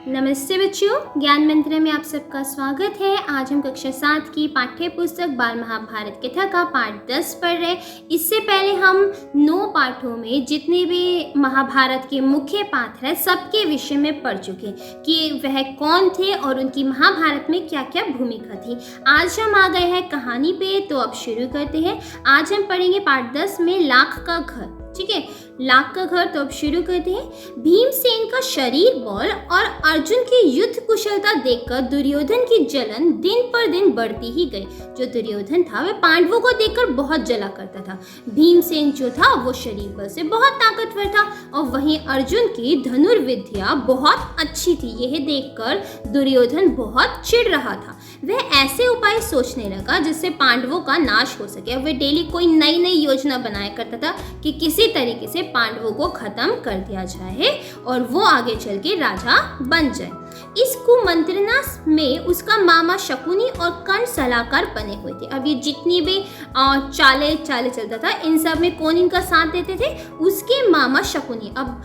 नमस्ते बच्चों, ज्ञान मंत्र में आप सबका स्वागत है। आज हम कक्षा 7 की पाठ्य पुस्तक बाल महाभारत कथा का पाठ 10 पढ़ रहे। इससे पहले हम 9 पाठों में जितने भी महाभारत के मुख्य पात्र हैं सबके विषय में पढ़ चुके कि वह कौन थे और उनकी महाभारत में क्या क्या भूमिका थी। आज हम आ गए हैं कहानी पे, तो अब शुरू करते हैं। आज हम पढ़ेंगे पाठ 10 में लाख का घर। ठीक है, लाख का घर। तो अब शुरू करते हैं। भीमसेन का शरीर बल और अर्जुन की युद्ध कुशलता देखकर दुर्योधन की जलन दिन पर दिन बढ़ती ही गई। जो दुर्योधन था वह पांडवों को देखकर बहुत जला करता था। भीमसेन जो था वो शरीर बल से बहुत ताकतवर था और वहीं अर्जुन की धनुर्विद्या बहुत अच्छी थी। यह देखकर दुर्योधन बहुत चिढ़ रहा था। वह ऐसे उपाय सोचने लगा जिससे पांडवों का नाश हो सके। वह डेली कोई नई नई योजना बनाया करता था कि किसी तरीके से पांडवों को खत्म कर दिया जाए और वो आगे चल के राजा बन जाए। इस कुमंत्रणा में उसका मामा शकुनी और कर्ण सलाहकार बने हुए थे। अब ये जितनी भी चाले चलता था, इन सब में कौन इनका साथ देते थे? उसके मामा शकुनी। अब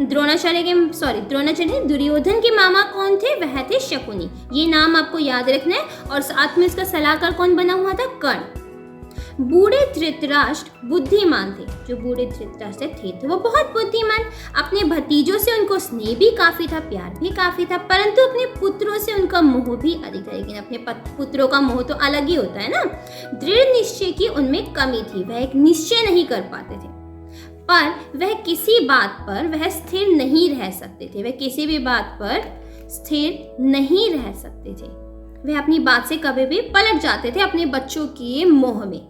द्रोणाचार्य दुर्योधन के मामा कौन थे? वह थे शकुनी। ये नाम आपको याद रखना है। और साथ में इसका सलाहकार कौन बना हुआ था? कर्ण। बूढ़े धृतराष्ट्र बुद्धिमान थे। जो बूढ़े धृतराष्ट्र थे तो वो बहुत बुद्धिमान। अपने भतीजों से उनको स्नेह भी काफी था, प्यार भी काफी था, परंतु अपने पुत्रों से उनका मोह भी अधिक था। लेकिन अपने पुत्रों का मोह तो अलग ही होता है ना। दृढ़ निश्चय की उनमें कमी थी। वह एक निश्चय नहीं कर पाते थे, पर वह किसी बात पर वह स्थिर नहीं रह सकते थे। वह किसी भी बात पर स्थिर नहीं रह सकते थे। वह अपनी बात से कभी भी पलट जाते थे अपने बच्चों के मोह में।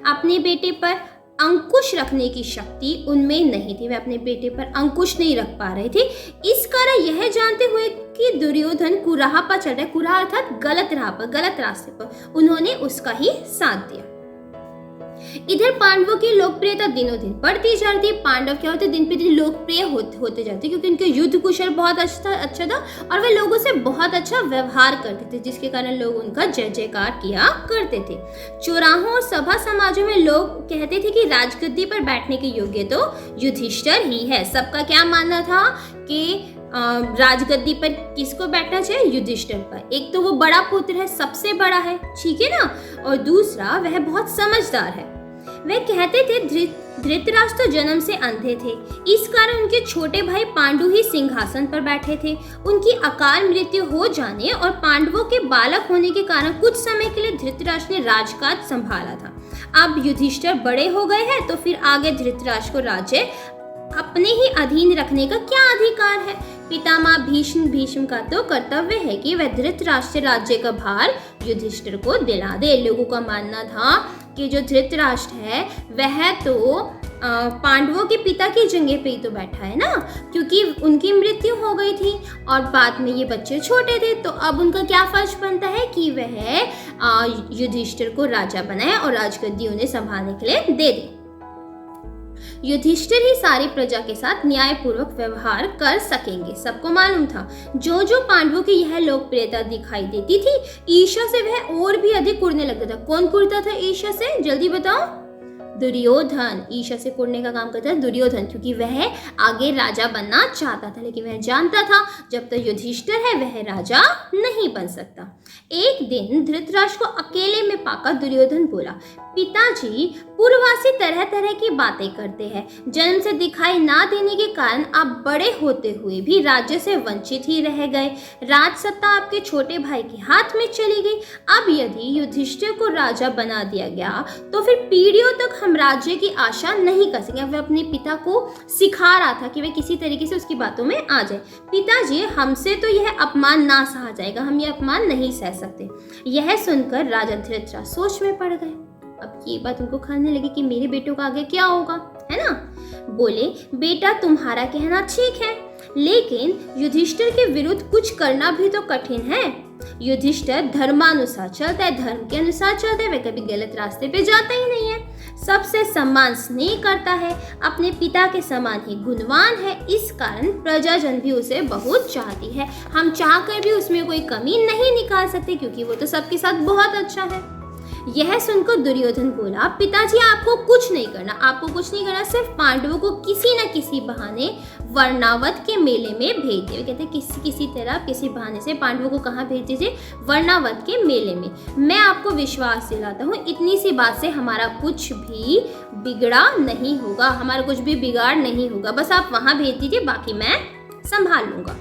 अपने बेटे पर अंकुश रखने की शक्ति उनमें नहीं थी। वे अपने बेटे पर अंकुश नहीं रख पा रहे थे। इस कारण यह जानते हुए कि दुर्योधन कुराह पर चल रहे, कुराह अर्थात गलत राह पर, गलत रास्ते पर, उन्होंने उसका ही साथ दिया। इधर पांडवों की लोकप्रियता दिनों दिन बढ़ती जा रही थी। पांडव क्या होते, दिन पे दिन लोकप्रिय होते जाते, क्योंकि उनके युद्ध कुशल बहुत अच्छा था और वे लोगों से बहुत अच्छा व्यवहार करते थे, जिसके कारण लोग उनका जय जयकार किया करते थे। चौराहों और सभा समाजों में लोग कहते थे कि राजगद्दी पर बैठने के योग्य तो युधिष्ठिर ही है। सबका क्या मानना था कि राजगद्दी पर किसको बैठना चाहिए? युधिष्ठिर पर। एक तो वो बड़ा पुत्र है, सबसे बड़ा है, ठीक है ना, और दूसरा वह बहुत समझदार है। वे कहते थे धृतराष्ट्र जन्म से अंधे थे, इस कारण उनके छोटे भाई पांडु ही सिंहासन पर बैठे थे। उनकी अकाल मृत्यु हो जाने और पांडवों के बालक होने के कारण कुछ समय के लिए धृतराष्ट्र ने राजकाज संभाला था। अब युधिष्ठिर बड़े हो गए हैं तो फिर आगे धृतराष्ट्र को राज्य अपने ही अधीन रखने का क्या अधिकार है? पितामह भीष्म का तो कर्तव्य है कि वह धृतराष्ट्र राज्य का भार युधिष्ठिर को दिला दे। लोगों का मानना था कि जो धृतराष्ट्र है वह तो पांडवों के पिता की जगह पे ही तो बैठा है ना, क्योंकि उनकी मृत्यु हो गई थी और बाद में ये बच्चे छोटे थे, तो अब उनका क्या फर्ज बनता है कि वह युधिष्ठिर को राजा बनाए और राजगद्दी उन्हें संभालने के लिए दे दे। युधिष्ठिर ही सारी प्रजा के साथ न्यायपूर्वक व्यवहार कर सकेंगे, सबको मालूम था। जो जो पांडवों की यह लोकप्रियता दिखाई देती थी, ईर्ष्या से वह और भी अधिक उड़ने लगता था। कौन कुड़ता था ईर्ष्या से? जल्दी बताओ। दुर्योधन ईर्ष्या से कुड़ने का काम करता है दुर्योधन, क्योंकि वह आगे राजा बनना चाहता था, लेकिन वह जानता था जब तक युधिष्ठिर है वह राजा नहीं बन सकता। एक दिन धृतराष्ट्र को अकेले में पाकर दुर्योधन बोला, पिताजी पूर्ववासी तरह तरह की बातें करते हैं। जन्म से दिखाई ना देने के कारण आप बड़े होते हुए भी राज्य से वंचित ही रह गए। राजसत्ता आपके छोटे भाई के हाथ में चली गई। अब यदि युधिष्ठिर को राजा बना दिया गया तो फिर पीढ़ियों तक हम राज्य की आशा नहीं कर सकेंगे। वह अपने पिता को सिखा रहा था कि वे किसी तरीके से उसकी बातों में आ जाए। पिताजी, हमसे तो यह अपमान ना सहा जाएगा, हम यह अपमान नहीं सह सकते। यह सुनकर राजा धृतराष्ट्र सोच में पड़ गए। अब ये बात उनको खाने लगी कि मेरे बेटों का आगे क्या होगा, है ना। बोले, बेटा तुम्हारा कहना ठीक है, लेकिन युधिष्ठिर के विरुद्ध कुछ करना भी तो कठिन है। युधिष्ठिर धर्मानुसार चलता है, धर्म के अनुसार चलता है, वह कभी गलत रास्ते पे जाता ही नहीं है। सबसे सम्मान स्नेह करता है, अपने पिता के समान ही गुणवान है। इस कारण प्रजाजन भी उसे बहुत चाहती है। हम चाहकर भी उसमें कोई कमी नहीं निकाल सकते, क्योंकि वो तो सबके साथ बहुत अच्छा है। यह सुनकर दुर्योधन बोला, पिताजी आपको कुछ नहीं करना, आपको कुछ नहीं करना, सिर्फ पांडवों को किसी न किसी बहाने वर्णावत के मेले में भेज दे। कहते हैं किसी तरह किसी बहाने से पांडवों को कहाँ भेज दीजिए, वर्णावत के मेले में। मैं आपको विश्वास दिलाता हूँ, इतनी सी बात से हमारा कुछ भी बिगड़ा नहीं होगा, हमारा कुछ भी बिगाड़ नहीं होगा, बस आप वहां भेज दीजिए, बाकी मैं संभाल लूंगा।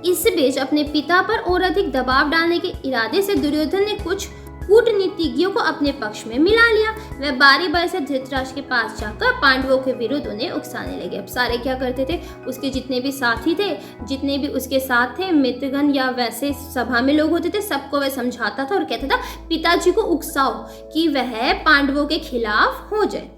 इस बीच अपने पिता पर और अधिक दबाव डालने के इरादे से दुर्योधन ने कुछ कूटनीतिज्ञों को अपने पक्ष में मिला लिया। वह बारी बारी से धृतराष्ट्र के पास जाकर पांडवों के विरुद्ध उन्हें उकसाने लगे। अब सारे क्या करते थे, उसके जितने भी साथी थे, जितने भी उसके साथ थे, मित्रगण या वैसे सभा में लोग होते थे, सबको वह समझाता था और कहता था पिताजी को उकसाओ कि वह पांडवों के खिलाफ हो जाए।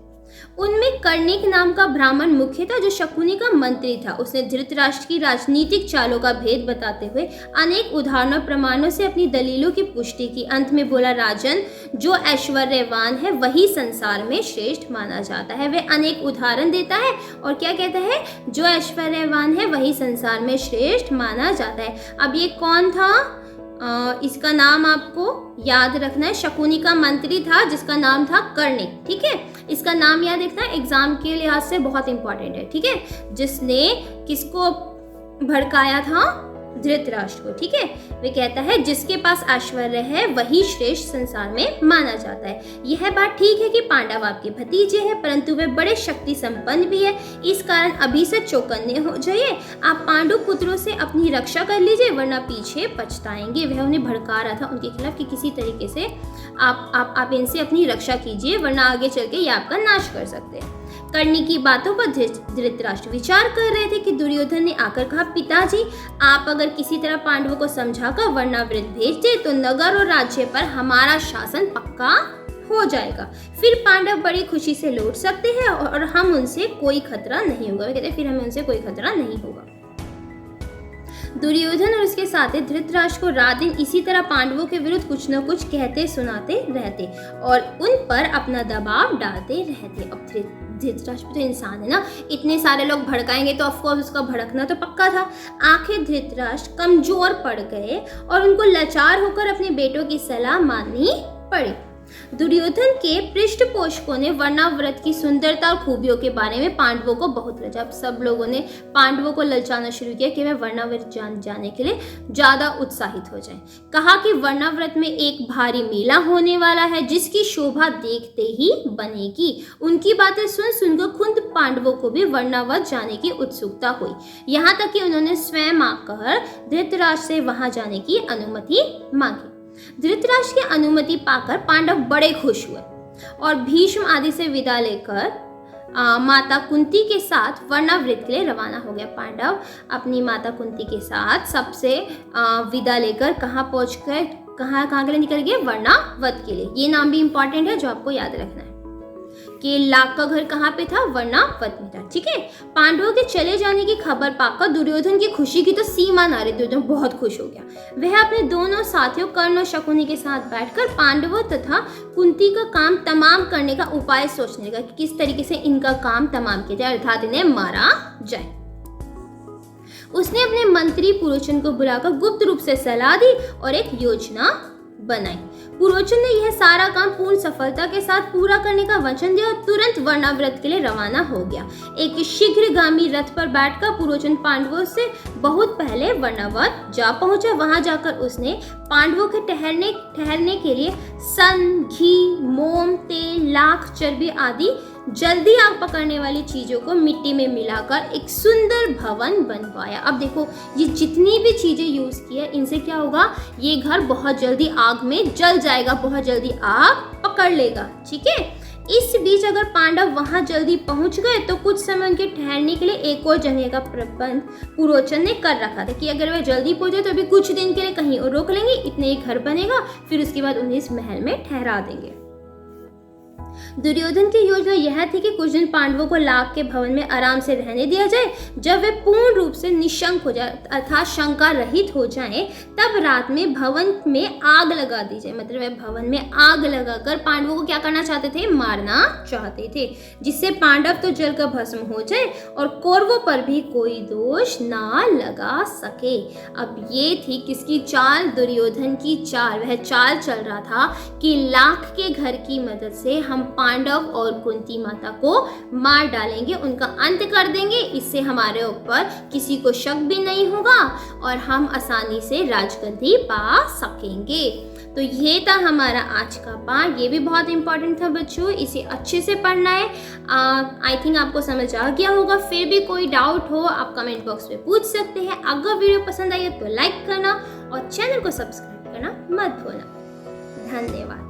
उनमें कर्णिक नाम का ब्राह्मण मुख्य था, जो शकुनी का मंत्री था। उसने धृतराष्ट्र की राजनीतिक चालों का भेद बताते हुए अनेक उदाहरणों प्रमाणों से अपनी दलीलों की पुष्टि की। अंत में बोला, राजन, जो ऐश्वर्यवान है वही संसार में श्रेष्ठ माना जाता है। वह अनेक उदाहरण देता है और क्या कहता है, जो ऐश्वर्यवान है वही संसार में श्रेष्ठ माना जाता है। अब ये कौन था, इसका नाम आपको याद रखना है। शकुनी का मंत्री था जिसका नाम था कर्णिक, ठीक है, इसका नाम याद रखना है, एग्जाम के लिहाज से बहुत इंपॉर्टेंट है, ठीक है। जिसने किसको भड़काया था, धृतराष्ट्र को, ठीक है। वे कहता है जिसके पास ऐश्वर्य है वही श्रेष्ठ संसार में माना जाता है। यह बात ठीक है कि पांडव आपके भतीजे हैं, परंतु वे बड़े शक्ति संपन्न भी है, इस कारण अभी से चौकन्ने हो जाइए। आप पांडु पुत्रों से अपनी रक्षा कर लीजिए, वरना पीछे पछताएंगे। वह उन्हें भड़का रहा था उनके खिलाफ कि किसी तरीके से आप इनसे अपनी रक्षा कीजिए, वरना आगे चल के ये आपका नाश कर सकते हैं। कर्णी की बातों पर धृतराष्ट्र विचार कर रहे थे कि दुर्योधन ने आकर कहा, पिताजी आप अगर किसी तरह पांडवों को समझाकर वर्णावृत भेज दे तो नगर और राज्य पर हमारा शासन पक्का हो जाएगा। फिर पांडव बड़ी खुशी से लौट सकते हैं और हम उनसे कोई खतरा नहीं होगा। वे कहते हैं फिर हमें उनसे कोई खतरा नहीं होगा। दुर्योधन और उसके साथी धृतराष्ट्र को रात दिन इसी तरह पांडवों के विरुद्ध कुछ न कुछ कहते सुनाते रहते और उन पर अपना दबाव डालते रहते। अब धृतराष्ट्र तो इंसान है ना, इतने सारे लोग भड़काएंगे तो ऑफकोर्स उसका भड़कना तो पक्का था। आखिर धृतराष्ट्र कमजोर पड़ गए और उनको लाचार होकर अपने बेटों की सलाह माननी पड़ी। दुर्योधन के पृष्ठपोषकों ने वर्णाव्रत की सुंदरता और खूबियों के बारे में पांडवों को बहुत ललचा। अब सब लोगों ने पांडवों को ललचाना शुरू किया कि वे वर्णाव्रत जाने के लिए ज्यादा उत्साहित हो जाएं। कहा कि वर्णाव्रत में एक भारी मेला होने वाला है जिसकी शोभा देखते ही बनेगी। उनकी बातें सुनकर खुद पांडवों को भी वर्णाव्रत जाने की उत्सुकता हुई, यहाँ तक कि उन्होंने स्वयं आकर धृतराष्ट्र से वहां जाने की अनुमति मांगी। धृतराष्ट्र की अनुमति पाकर पांडव बड़े खुश हुए और भीष्म आदि से विदा लेकर माता कुंती के साथ वर्णावृत के लिए रवाना हो गया। पांडव अपनी माता कुंती के साथ सबसे विदा लेकर कहाँ पहुंच गए, कहाँ के लिए निकल गए, वर्णावत के लिए। ये नाम भी इंपॉर्टेंट है जो आपको याद रखना है कि लाख का घर कहाँ पे था, वर्णावत में था, ठीक है। पांडवों के चले जाने की खबर पाकर दुर्योधन की खुशी की तो सीमा ना रही। दुर्योधन बहुत खुश हो गया। वह अपने दोनों साथियों कर्ण और शकुनी के साथ बैठकर पांडवों तथा कुंती का काम तमाम करने का उपाय सोचने लगा कि किस तरीके से इनका काम तमाम किया जाए, अर्थात इन्हें मारा जाए। उसने अपने मंत्री पुरोचन को बुलाकर गुप्त रूप से सलाह दी और एक योजना बनाई। पुरोचन ने यह सारा काम पूर्ण सफलता के साथ पूरा करने का वचन दिया और तुरंत वर्णाव्रत के लिए रवाना हो गया। एक शीघ्रगामी रथ पर बैठकर पुरोचन पांडवों से बहुत पहले वर्णावत जा पहुंचा। वहां जाकर उसने पांडवों के ठहरने के लिए सन, घी, मोम, तेल, लाख, चर्बी आदि जल्दी आग पकड़ने वाली चीजों को मिट्टी में मिलाकर एक सुंदर भवन बनवाया। अब देखो ये जितनी भी चीजें यूज की है इनसे क्या होगा, ये घर बहुत जल्दी आग में जल जाएगा, बहुत जल्दी आग पकड़ लेगा, ठीक है। इस बीच अगर पांडव वहां जल्दी पहुंच गए तो कुछ समय उनके ठहरने के लिए एक और जगह का प्रबंध पुरोचन ने कर रखा था कि अगर वे जल्दी पहुंचे तो अभी कुछ दिन के लिए कहीं और रोक लेंगे, इतने ही घर बनेगा, फिर उसके बाद उन्हें इस महल में ठहरा देंगे। दुर्योधन की योजना यह थी कि कुछ दिन पांडवों को लाख के भवन में आराम से रहने दिया जाए। जब वे पूर्ण रूप से निशंक हो जाए अर्थात शंका रहित हो जाएं, तब रात में भवन में आग लगा दी जाए। मतलब वे भवन में आग लगाकर पांडवों को क्या करना चाहते थे? मारना चाहते थे, जिससे पांडव तो जलकर भस्म हो जाए और कौरवों पर भी कोई दोष ना लगा सके। अब ये थी किसकी चाल? दुर्योधन की चाल। वह चाल चल रहा था कि लाख के घर की मदद से हम पांडव और कुंती माता को मार डालेंगे, उनका अंत कर देंगे। इससे हमारे ऊपर किसी को शक भी नहीं होगा और हम आसानी से राजगद्दी पा सकेंगे। तो ये था हमारा आज का पाठ। ये भी बहुत इंपॉर्टेंट था बच्चों, इसे अच्छे से पढ़ना है। आई थिंक आपको समझ आ गया होगा। फिर भी कोई डाउट हो आप कमेंट बॉक्स में पूछ सकते हैं। अगर वीडियो पसंद आई है तो लाइक करना और चैनल को सब्सक्राइब करना मत भूलना। धन्यवाद।